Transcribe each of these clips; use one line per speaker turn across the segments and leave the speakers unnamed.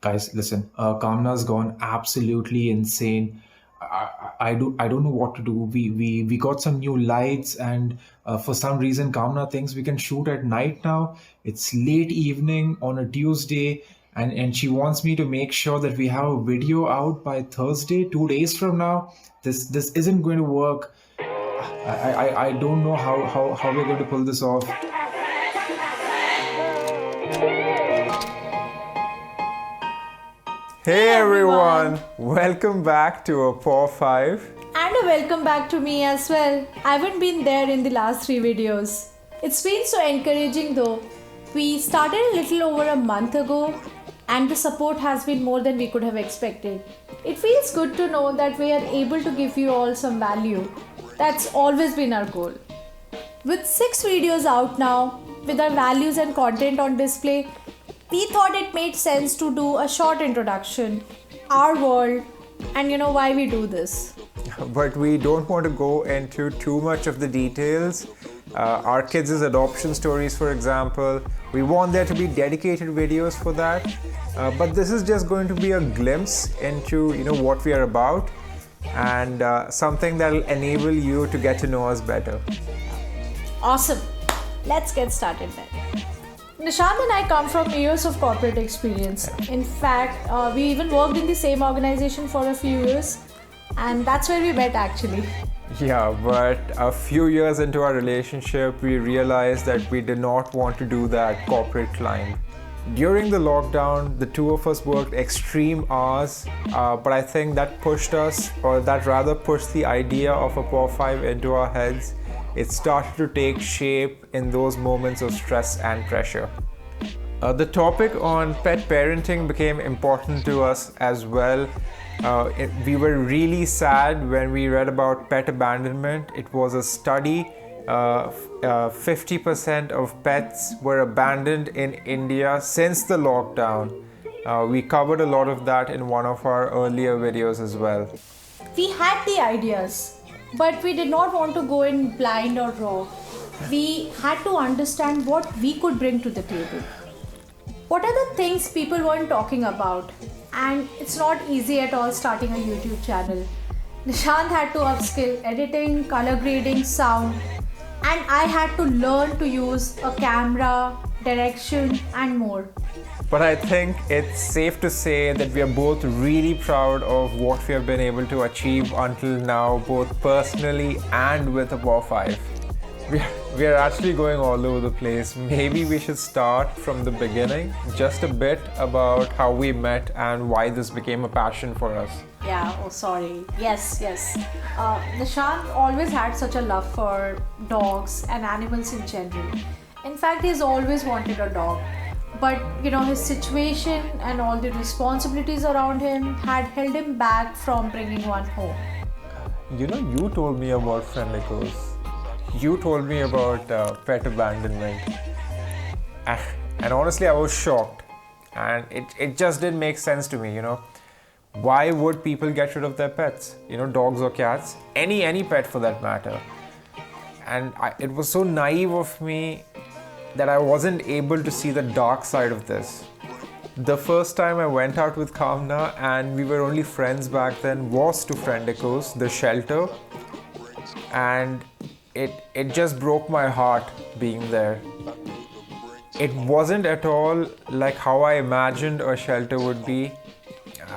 Guys, listen. Kamna's gone absolutely insane. I don't know what to do. We got some new lights, and for some reason, Kamna thinks we can shoot at night now. It's late evening on a Tuesday, and she wants me to make sure that we have a video out by Thursday, 2 days from now. This isn't going to work. I don't know how we're going to pull this off.
Hey everyone, welcome back to apawfive.
And a welcome back to me as well. I haven't been there in the last 3 videos. It's been so encouraging though. We started a little over a month ago and the support has been more than we could have expected. It feels good to know that we are able to give you all some value. That's always been our goal. With 6 videos out now, with our values and content on display, we thought it made sense to do a short introduction, our world, and why we do this.
But we don't want to go into too much of the details. Our kids' adoption stories, for example, we want there to be dedicated videos for that. But this is just going to be a glimpse into what we are about and something that will enable you to get to know us better.
Awesome. Let's get started then. Nishant and I come from years of corporate experience. In fact, we even worked in the same organization for a few years, and that's where we met actually.
Yeah, but a few years into our relationship, we realized that we did not want to do that corporate climb. During the lockdown, the two of us worked extreme hours, but I think that pushed us, or that rather pushed the idea of apawfive into our heads. It started to take shape in those moments of stress and pressure. The topic on pet parenting became important to us as well. We were really sad when we read about pet abandonment. It was a study. 50% of pets were abandoned in India since the lockdown. We covered a lot of that in one of our earlier videos as well.
We had the ideas, but we did not want to go in blind or raw. We had to understand what we could bring to the table. What are the things people weren't talking about? And it's not easy at all starting a YouTube channel. Nishant had to upskill editing, color grading, sound, and I had to learn to use a camera, direction, and more.
But I think it's safe to say that we are both really proud of what we have been able to achieve until now, both personally and with apawfive. We are actually going all over the place. Maybe we should start from the beginning, just a bit about how we met and why this became a passion for us.
Yeah, oh sorry. Yes. Nishant always had such a love for dogs and animals in general. In fact, he's always wanted a dog. But his situation and all the responsibilities around him had held him back from bringing one home.
You told me about friendlicos. You told me about pet abandonment. And honestly, I was shocked. And it just didn't make sense to me, Why would people get rid of their pets? Dogs or cats? Any pet for that matter. And it was so naive of me that I wasn't able to see the dark side of this. The first time I went out with Kamna, and we were only friends back then, was to Friendicos, the shelter. And it just broke my heart being there. It wasn't at all like how I imagined a shelter would be.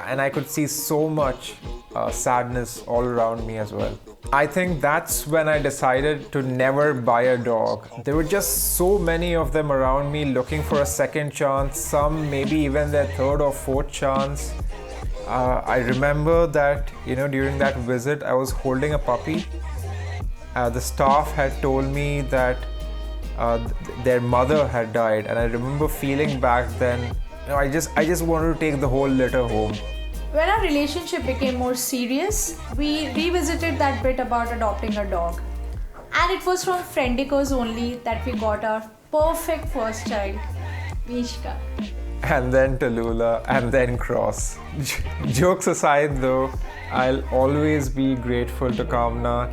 And I could see so much sadness all around me as well. I think that's when I decided to never buy a dog. There were just so many of them around me looking for a second chance, some maybe even their third or fourth chance. I remember that, during that visit, I was holding a puppy. The staff had told me that their mother had died, and I remember feeling back then, I just wanted to take the whole litter home.
When our relationship became more serious, we revisited that bit about adopting a dog. And it was from Friendicos only that we got our perfect first child, Mishka.
And then Tallulah, and then Cross. Jokes aside though, I'll always be grateful to Kamna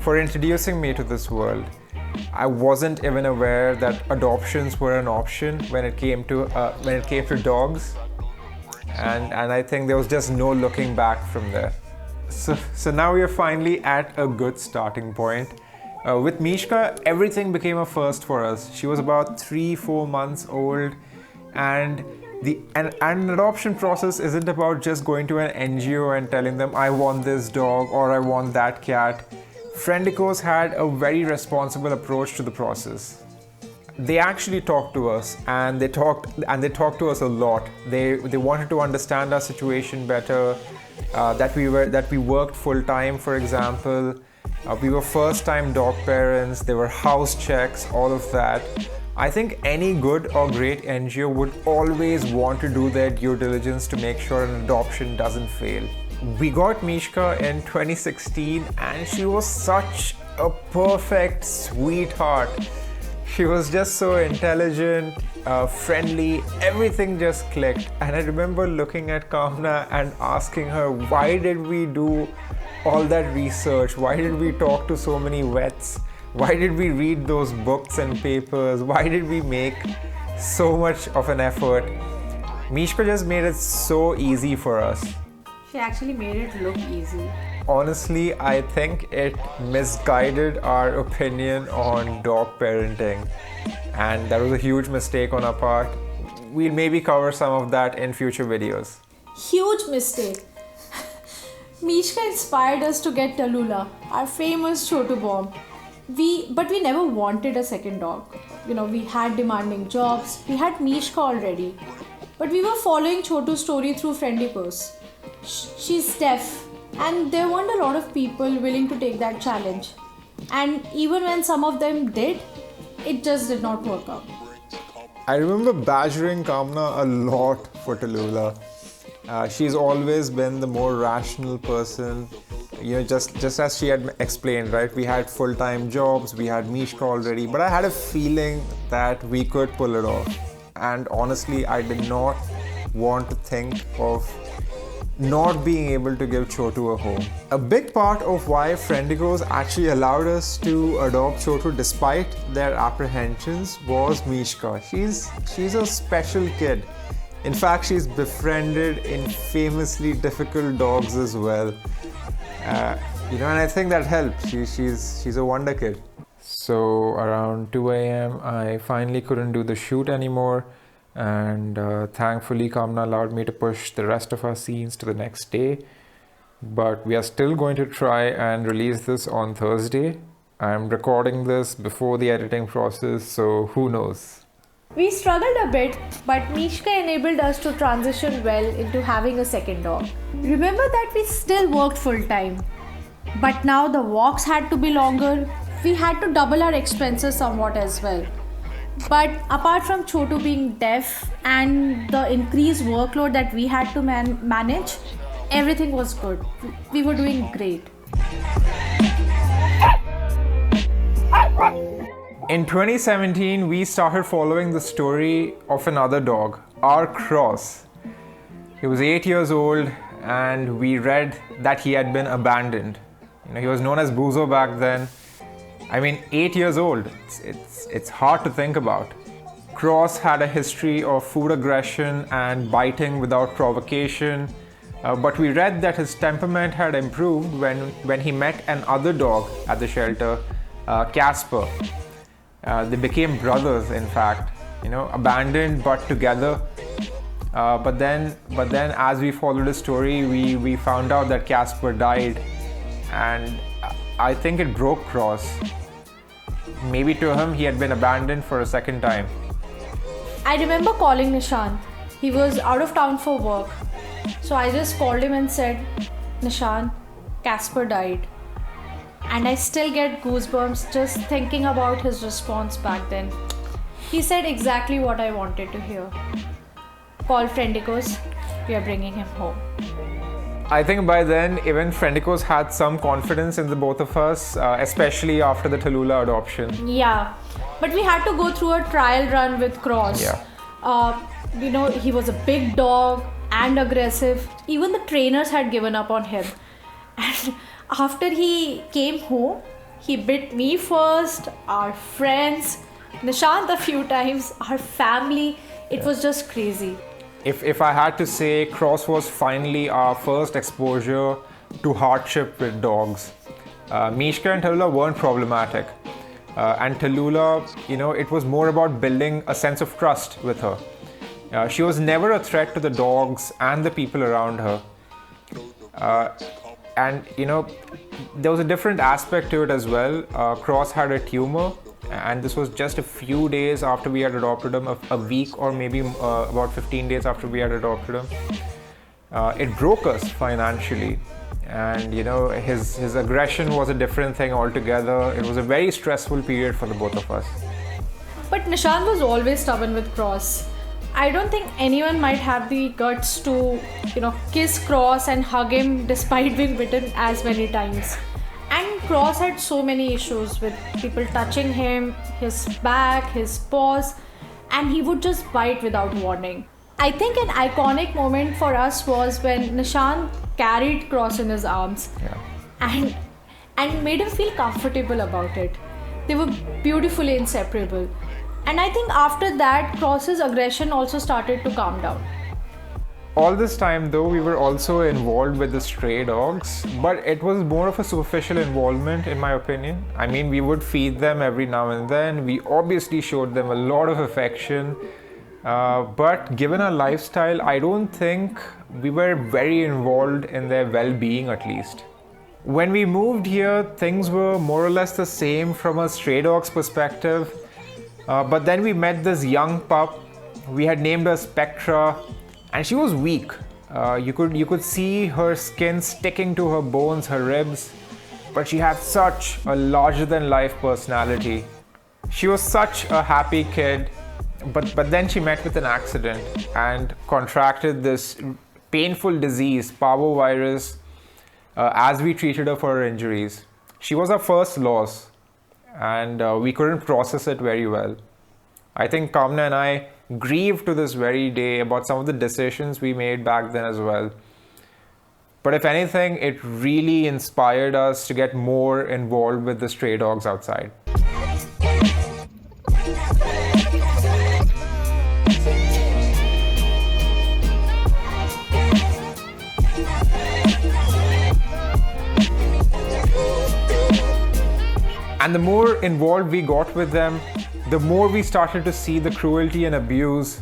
for introducing me to this world. I wasn't even aware that adoptions were an option when it came to dogs. and I think there was just no looking back from there. So now we are finally at a good starting point. With Mishka, everything became a first for us. She was about 3-4 months old, and an adoption process isn't about just going to an NGO and telling them I want this dog or I want that cat. Friendicos had a very responsible approach to the process. They actually talked to us, and they talked to us a lot. They wanted to understand our situation better. That we worked full time, for example. We were first-time dog parents. There were house checks, all of that. I think any good or great NGO would always want to do their due diligence to make sure an adoption doesn't fail. We got Mishka in 2016, and she was such a perfect sweetheart. She was just so intelligent, friendly, everything just clicked. And I remember looking at Kamna and asking her, why did we do all that research? Why did we talk to so many vets? Why did we read those books and papers? Why did we make so much of an effort? Mishka just made it so easy for us.
She actually made it look easy.
Honestly, I think it misguided our opinion on dog parenting, and that was a huge mistake on our part. We'll maybe cover some of that in future videos.
Huge mistake. Mishka inspired us to get Tallulah, our famous Chotu bomb. But we never wanted a second dog. We had demanding jobs. We had Mishka already. But we were following Chotu's story through Friendicos. She's deaf, and there weren't a lot of people willing to take that challenge. And even when some of them did, it just did not work out.
I remember badgering Kamna a lot for Tallulah. She's always been the more rational person. Just as she had explained, right? We had full-time jobs, we had Mishka already, but I had a feeling that we could pull it off. And honestly, I did not want to think of not being able to give Chotu a home. A big part of why Friendicos actually allowed us to adopt Chotu despite their apprehensions was Mishka. She's a special kid. In fact, she's befriended infamously difficult dogs as well. And I think that helped. She's a wonder kid. So around 2 a.m. I finally couldn't do the shoot anymore. And thankfully Kamna allowed me to push the rest of our scenes to the next day. But we are still going to try and release this on Thursday. I'm recording this before the editing process, so who knows.
We struggled a bit, but Mishka enabled us to transition well into having a second dog. Remember that we still worked full time, but now the walks had to be longer. We had to double our expenses somewhat as well. But apart from Chotu being deaf and the increased workload that we had to manage, everything was good. We were doing great.
In 2017, we started following the story of another dog, our Cross. He was 8 years old, and we read that he had been abandoned. He was known as Buzo back then. 8 years old. It's hard to think about. Cross had a history of food aggression and biting without provocation, but we read that his temperament had improved when he met another dog at the shelter, Casper. They became brothers, in fact. Abandoned but together. But then, as we followed the story, we found out that Casper died, and I think it broke Cross. Maybe to him, he had been abandoned for a second time.
I remember calling Nishant. He was out of town for work. So I just called him and said, Nishant, Casper died. And I still get goosebumps just thinking about his response back then. He said exactly what I wanted to hear. Call Friendicos, we are bringing him home.
I think by then, even Friendicos had some confidence in the both of us, especially after the Tallulah adoption.
Yeah, but we had to go through a trial run with Cross.
Yeah.
He was a big dog and aggressive. Even the trainers had given up on him. And after he came home, he bit me first, our friends, Nishant a few times, our family. It was just crazy.
If I had to say, Cross was finally our first exposure to hardship with dogs. Mishka and Tallulah weren't problematic. And Tallulah, it was more about building a sense of trust with her. She was never a threat to the dogs and the people around her. And there was a different aspect to it as well. Cross had a tumor, and this was just a few days after we had adopted him, a week or maybe about 15 days after we had adopted him. It broke us financially, and his aggression was a different thing altogether. It was a very stressful period for the both of us.
But Nishant was always stubborn with Cross. I don't think anyone might have the guts to, kiss Cross and hug him despite being bitten as many times. And Cross had so many issues with people touching him, his back, his paws, and he would just bite without warning. I think an iconic moment for us was when Nishant carried Cross in his arms and made him feel comfortable about it. They were beautifully inseparable. And I think after that, Cross's aggression also started to calm down.
All this time though, we were also involved with the stray dogs, but it was more of a superficial involvement in my opinion. I mean, we would feed them every now and then. We obviously showed them a lot of affection. But given our lifestyle, I don't think we were very involved in their well-being at least. When we moved here, things were more or less the same from a stray dog's perspective. But then we met this young pup. We had named her Spectra, and she was weak. You could see her skin sticking to her bones, her ribs, but she had such a larger-than-life personality. She was such a happy kid, but then she met with an accident and contracted this painful disease, Parvovirus, as we treated her for her injuries. She was our first loss, and we couldn't process it very well. I think Kamna and I grieve to this very day about some of the decisions we made back then as well. But if anything, it really inspired us to get more involved with the stray dogs outside. And the more involved we got with them, the more we started to see the cruelty and abuse,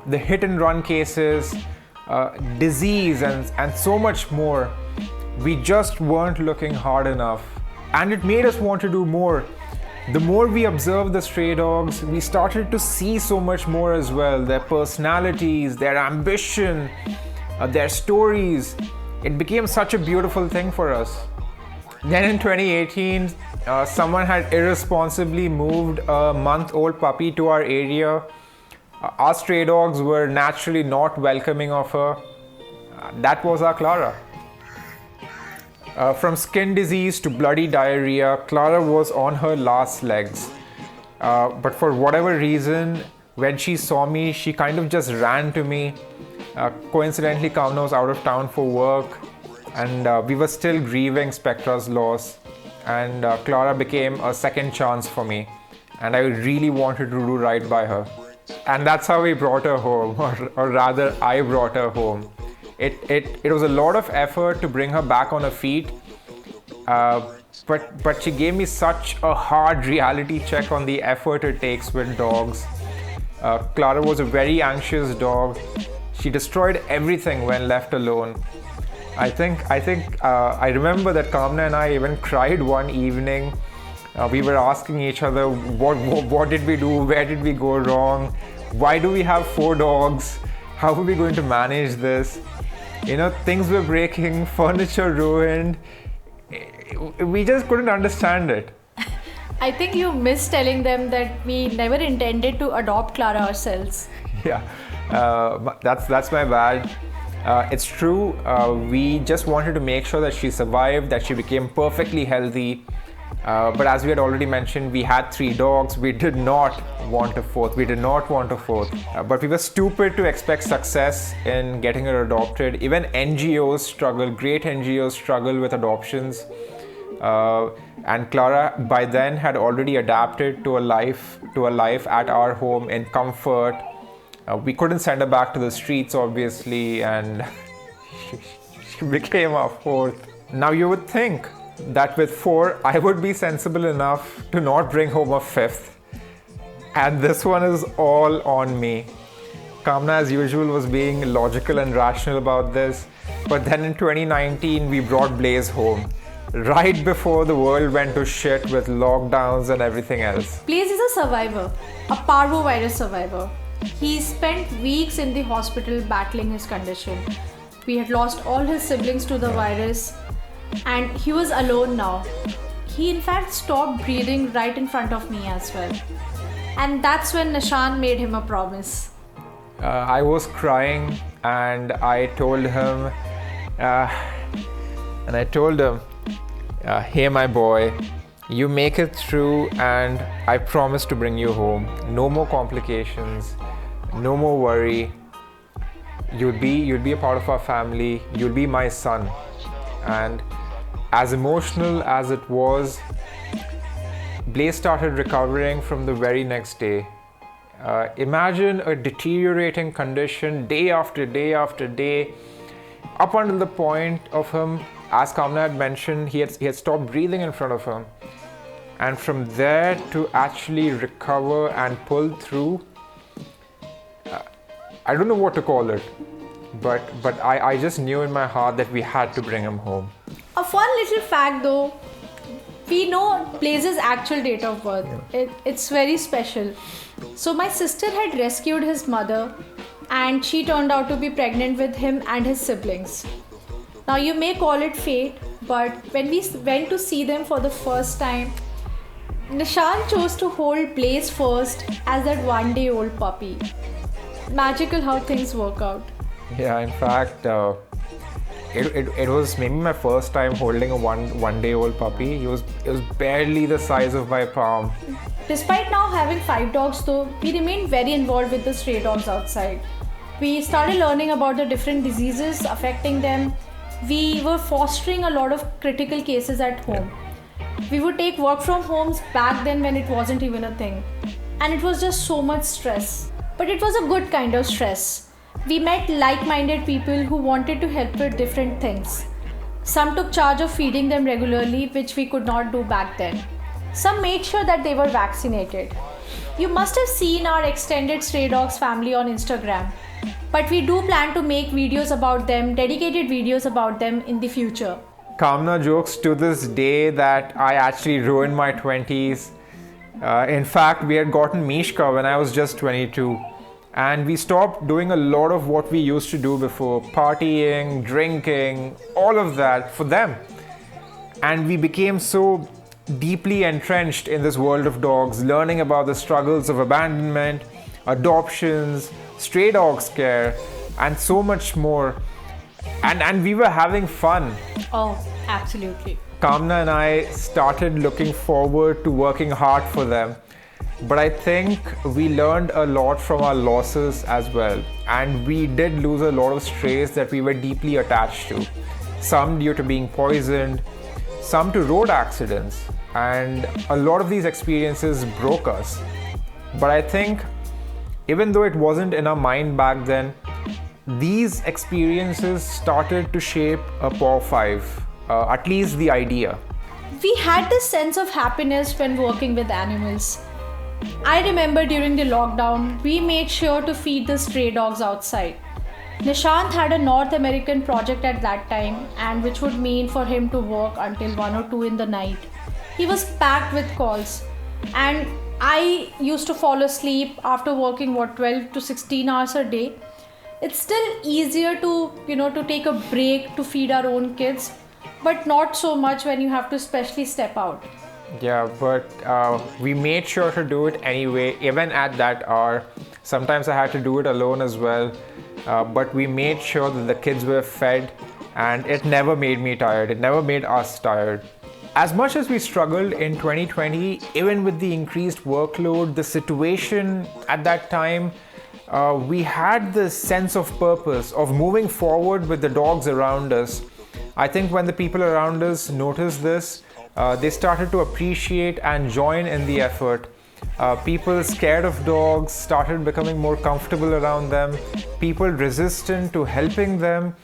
the hit and run cases, disease, and so much more. We just weren't looking hard enough. And it made us want to do more. The more we observed the stray dogs, we started to see so much more as well. Their personalities, their ambition, their stories. It became such a beautiful thing for us. Then in 2018, someone had irresponsibly moved a month-old puppy to our area. Our stray dogs were naturally not welcoming of her. That was our Clara. From skin disease to bloody diarrhea, Clara was on her last legs. But for whatever reason, when she saw me, she kind of just ran to me. Coincidentally, Kamna was out of town for work, and we were still grieving Spectra's loss. And Clara became a second chance for me, and I really wanted to do right by her. And that's how we brought her home, or rather I brought her home. It was a lot of effort to bring her back on her feet, but she gave me such a hard reality check on the effort it takes with dogs. Clara was a very anxious dog. She destroyed everything when left alone. I remember that Kamna and I even cried one evening. We were asking each other, what did we do? Where did we go wrong? Why do we have 4 dogs? How are we going to manage this? Things were breaking, furniture ruined. We just couldn't understand it.
I think you missed telling them that we never intended to adopt Clara ourselves.
Yeah, that's my bad. It's true, we just wanted to make sure that she survived, that she became perfectly healthy. But as we had already mentioned, we had 3 dogs. We did not want a 4th. But we were stupid to expect success in getting her adopted. Even NGOs struggle, great NGOs struggle with adoptions. And Clara by then had already adapted to a life at our home in comfort. We couldn't send her back to the streets, obviously, and she became our fourth. Now you would think that with 4, I would be sensible enough to not bring home a 5th. And this one is all on me. Kamna, as usual, was being logical and rational about this. But then in 2019, we brought Blaze home, right before the world went to shit with lockdowns and everything else.
Blaze is a survivor, a Parvovirus survivor. He spent weeks in the hospital battling his condition. We had lost all his siblings to the virus, and he was alone now. He in fact stopped breathing right in front of me as well. And that's when Nishan made him a promise.
I was crying and I told him, hey my boy, you make it through and I promise to bring you home. No more complications, no more worry. You'll be a part of our family. You'll be my son. And as emotional as it was, Blaze started recovering from the very next day. Imagine a deteriorating condition day after day after day, up until the point of him, as Kamna had mentioned, he had stopped breathing in front of him. And from there to actually recover and pull through, I don't know what to call it, but I just knew in my heart that we had to bring him home.
A fun little fact though, we know Blaze's actual date of birth. It's very special. So my sister had rescued his mother and she turned out to be pregnant with him and his siblings. Now you may call it fate, but when we went to see them for the first time, Nishan chose to hold Blaze first as that 1-day-old puppy. Magical how things work out.
Yeah, in fact, it was maybe my first time holding a one-day-old puppy. It was barely the size of my palm.
Despite now having 5 dogs though, we remained very involved with the stray dogs outside. We started learning about the different diseases affecting them. We were fostering a lot of critical cases at home. We would take work from homes back then when it wasn't even a thing. And it was just so much stress. But it was a good kind of stress. We met like-minded people who wanted to help with different things. Some took charge of feeding them regularly, which we could not do back then. Some made sure that they were vaccinated. You must have seen our extended stray dogs family on Instagram. But we do plan to make videos about them, dedicated videos about them in the future.
Kamna jokes to this day that I actually ruined my 20s. In fact, we had gotten Mishka when I was just 22. And we stopped doing a lot of what we used to do before. Partying, drinking, all of that for them. And we became so deeply entrenched in this world of dogs, learning about the struggles of abandonment, adoptions, stray dogs care, and so much more. And we were having fun.
Oh, absolutely.
Kamna and I started looking forward to working hard for them. But I think we learned a lot from our losses as well. And we did lose a lot of strays that we were deeply attached to. Some due to being poisoned, some to road accidents. And a lot of these experiences broke us. But I think even though it wasn't in our mind back then, these experiences started to shape apawfive, at least the idea.
We had this sense of happiness when working with animals. I remember during the lockdown, we made sure to feed the stray dogs outside. Nishant had a North American project at that time, and which would mean for him to work until 1 or 2 in the night. He was packed with calls, and I used to fall asleep after working 12 to 16 hours a day. It's still easier to take a break to feed our own kids, but not so much when you have to especially step out.
Yeah, but we made sure to do it anyway, even at that hour. Sometimes I had to do it alone as well, but we made sure that the kids were fed, and it never made me tired. It never made us tired. As much as we struggled in 2020, even with the increased workload, the situation at that time, we had this sense of purpose, of moving forward with the dogs around us. I think when the people around us noticed this, they started to appreciate and join in the effort. People scared of dogs started becoming more comfortable around them. People resistant to helping them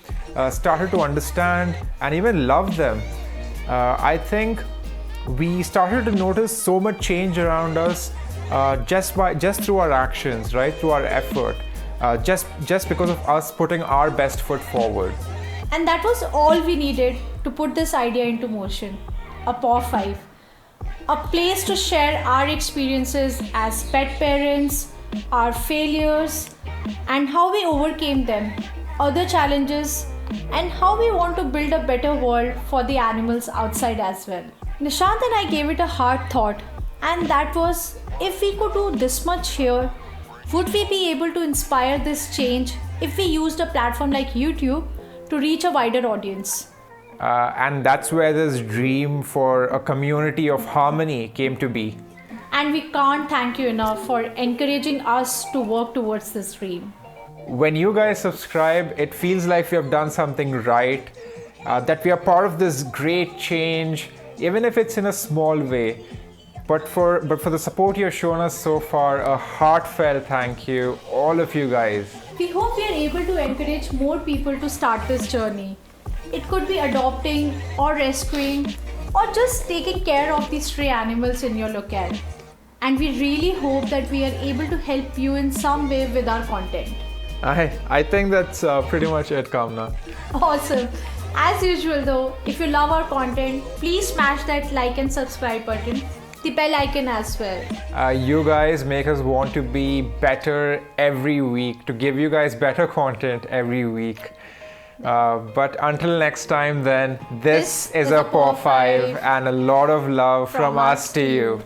started to understand and even love them. I think we started to notice so much change around us just through our actions, right? Through our effort, just because of us putting our best foot forward.
And that was all we needed to put this idea into motion. A apawfive. A place to share our experiences as pet parents, our failures, and how we overcame them, other challenges, and how we want to build a better world for the animals outside as well. Nishant and I gave it a hard thought, and that was, if we could do this much here, would we be able to inspire this change if we used a platform like YouTube to reach a wider audience?
And that's where this dream for a community of harmony came to be.
And we can't thank you enough for encouraging us to work towards this dream.
When you guys subscribe, it feels like we have done something right, that we are part of this great change, even if it's in a small way. But for the support you've shown us so far, a heartfelt thank you, all of you guys.
We hope we are able to encourage more people to start this journey. It could be adopting or rescuing or just taking care of the stray animals in your locale. And we really hope that we are able to help you in some way with our content.
I think that's pretty much it, Kamna.
Awesome. As usual though, if you love our content, please smash that like and subscribe button, the bell icon as well.
You guys make us want to be better every week, to give you guys better content every week. But until next time then, this is a apawfive and a lot of love from us to you.